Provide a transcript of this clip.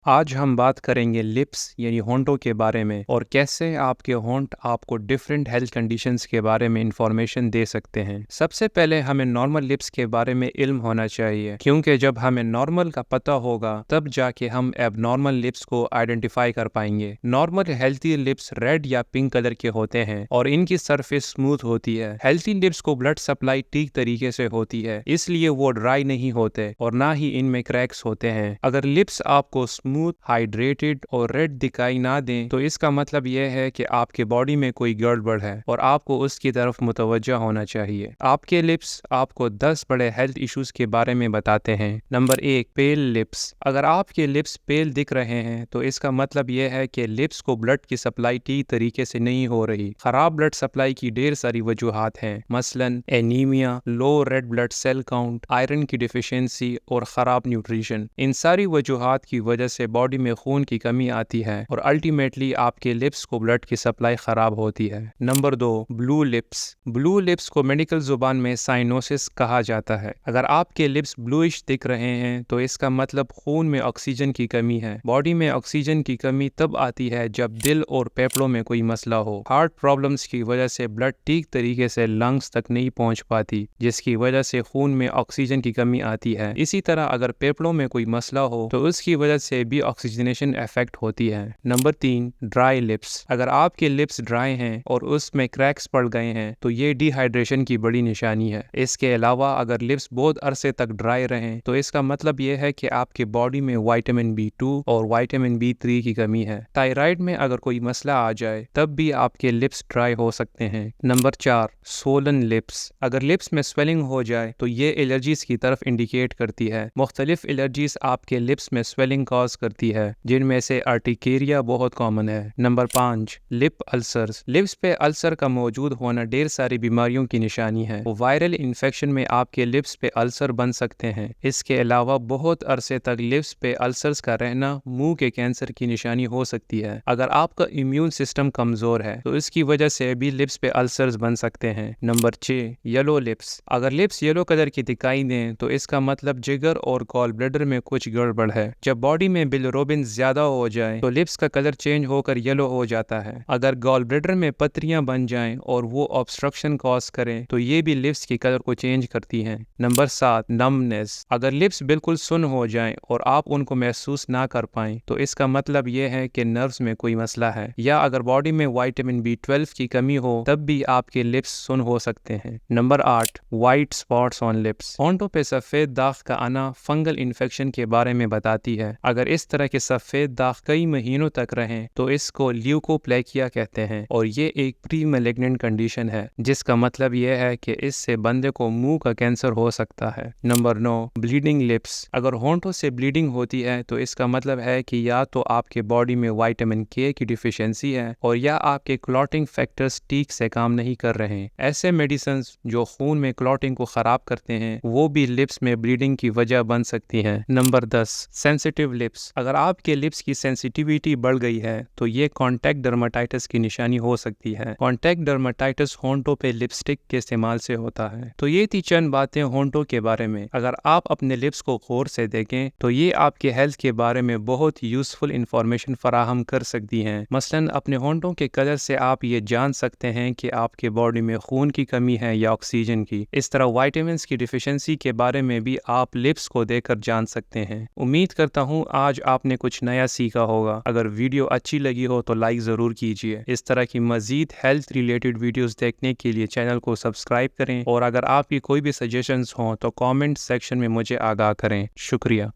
आज हम बात करेंगे लिप्स यानी होंठों के बारे में और कैसे आपके होंठ आपको डिफरेंट हेल्थ कंडीशंस के बारे में इंफॉर्मेशन दे सकते हैं। सबसे पहले हमें नॉर्मल लिप्स के बारे में इल्म होना चाहिए, क्योंकि जब हमें नॉर्मल का पता होगा तब जाके हम एबनॉर्मल लिप्स को आइडेंटिफाई कर पाएंगे। नॉर्मल हेल्थी लिप्स रेड या पिंक कलर के होते हैं और इनकी सरफेस स्मूथ होती है। हेल्थी लिप्स को ब्लड सप्लाई ठीक तरीके से होती है, इसलिए वो ड्राई नहीं होते और ना ही इनमें क्रैक्स होते हैं। अगर लिप्स आपको स्मूथ, हाइड्रेटेड और रेड दिखाई ना दें तो इसका मतलब यह है कि आपके बॉडी में कोई गड़बड़ है और आपको उसकी तरफ मुतवज्जा होना चाहिए। आपके लिप्स आपको 10 बड़े हेल्थ इश्यूज के बारे में बताते हैं। नंबर 1, पेल लिप्स। अगर आपके लिप्स पेल दिख रहे हैं तो इसका मतलब यह है कि लिप्स को ब्लड की सप्लाई ठीक तरीके से नहीं हो रही। खराब ब्लड सप्लाई की ढेर सारी वजूहात हैं, मसलन anaemia, low red blood cell count, iron की डिफिशियंसी और खराब न्यूट्रिशन। इन सारी वजूहात की वजह से बॉडी में खून की कमी आती है और अल्टीमेटली आपके लिप्स को ब्लड की सप्लाई खराब होती है। Number 2, blue lips. Blue lips को मेडिकल जुबान में साइनोसिस कहा जाता है। अगर आपके लिप्स ब्लूइश दिख रहे हैं तो इसका मतलब खून में ऑक्सीजन की कमी है। बॉडी में ऑक्सीजन की कमी तब आती है जब दिल और फेफड़ों में कोई मसला हो। हार्ट प्रॉब्लम्स की वजह से ब्लड ठीक तरीके से लंग्स तक नहीं पहुंच पाती, जिसकी वजह से खून में ऑक्सीजन की कमी आती है। इसी तरह अगर फेफड़ों में कोई मसला हो तो उसकी वजह से भी ऑक्सीजनेशन इफेक्ट होती है। Number 3, dry lips. अगर आपके लिप्स ड्राई हैं और उसमें क्रैक्स पड़ गए हैं तो ये डिहाइड्रेशन की बड़ी निशानी है। इसके अलावा अगर लिप्स बहुत अरसे तक ड्राई रहें तो इसका मतलब यह है कि आपके बॉडी में विटामिन B2 और विटामिन B3 की कमी है। थायराइड में अगर कोई मसला आ जाए तब भी आपके लिप्स ड्राई हो सकते हैं। Number 4, Solan lips. अगर लिप्स में स्वेलिंग हो जाए तो ये एलर्जीज की तरफ इंडिकेट करती है। मुख्तलिफ एलर्जीज आपके लिप्स में स्वेलिंग कॉज करती है, जिनमें से अर्टिकेरिया बहुत कॉमन है। Number 5, lip ulcers. लिप्स पे अल्सर का मौजूद होना ढेर सारी बीमारियों की निशानी है। वायरल इन्फेक्शन में आपके लिप्स पे अल्सर बन सकते हैं। इसके अलावा बहुत अरसे तक लिप्स पे अल्सर्स का रहना मुंह के कैंसर की निशानी हो सकती है। अगर आपका इम्यून सिस्टम कमजोर है तो इसकी वजह से भी लिप्स पे अल्सर्स बन सकते हैं। Number 6, yellow lips. अगर लिप्स येलो कलर की दिखाई दें तो इसका मतलब जिगर और गॉल ब्लैडर में कुछ गड़बड़ है। जब बॉडी में बिलिरुबिन ज्यादा हो जाए तो लिप्स का कलर चेंज होकर येलो हो जाता है। अगर गॉल ब्लैडर में पत्रियां बन जाएं और वो ऑब्स्ट्रक्शन कॉज करें तो ये भी लिप्स की कलर को चेंज करती हैं। Number 7, numbness. अगर लिप्स बिल्कुल सुन्न हो जाएं और आप उनको महसूस ना कर पाएं तो इसका मतलब ये है कि नर्व्स में कोई मसला है। या अगर बॉडी में विटामिन B12 की कमी हो तब भी आपके लिप्स सुन्न हो सकते हैं। Number 8, white spots on lips. होंठों पे सफेद दाग का आना फंगल इन्फेक्शन के बारे में बताती है। अगर इस तरह के सफेद दाग कई महीनों तक रहें तो इसको ल्यूकोप्लेकिया कहते हैं और ये एक प्री मैलिग्नेंट कंडीशन है, जिसका मतलब यह है कि इससे बंदे को मुंह का कैंसर हो सकता है। Number 9, bleeding lips. अगर होंठों से ब्लीडिंग होती है तो इसका मतलब है कि या तो आपके बॉडी में विटामिन K की डिफिशियंसी है और या आपके क्लॉटिंग फैक्टर्स ठीक से काम नहीं कर रहे हैं। ऐसे मेडिसिन जो खून में क्लॉटिंग को खराब करते हैं वो भी लिप्स में ब्लीडिंग की वजह बन सकती हैं। Number 10, sensitive lips. अगर आपके लिप्स की सेंसिटिविटी बढ़ गई है तो ये कॉन्टैक्ट डर्माटाइटिस की निशानी हो सकती है। कॉन्टैक्ट डर्माटाइटिस होंठों पे लिपस्टिक के इस्तेमाल से होता है। तो ये थी चंद बातें होंठों के बारे में। अगर आप अपने लिप्स को गौर से देखें तो ये आपके हेल्थ के बारे में बहुत यूजफुल इंफॉर्मेशन फराहम कर सकती हैं। मसलन अपने होंठों के कलर से आप ये जान सकते हैं कि आपके बॉडी में खून की कमी है या ऑक्सीजन की। इस तरह विटामिन की डिफिशियंसी के बारे में भी आप लिप्स को देखकर जान सकते हैं। उम्मीद करता हूँ आज आपने कुछ नया सीखा होगा। अगर वीडियो अच्छी लगी हो तो लाइक ज़रूर कीजिए। इस तरह की मज़ीद हेल्थ रिलेटेड वीडियोस देखने के लिए चैनल को सब्सक्राइब करें और अगर आपकी कोई भी सजेशंस हों तो कमेंट सेक्शन में मुझे आगाह करें। शुक्रिया।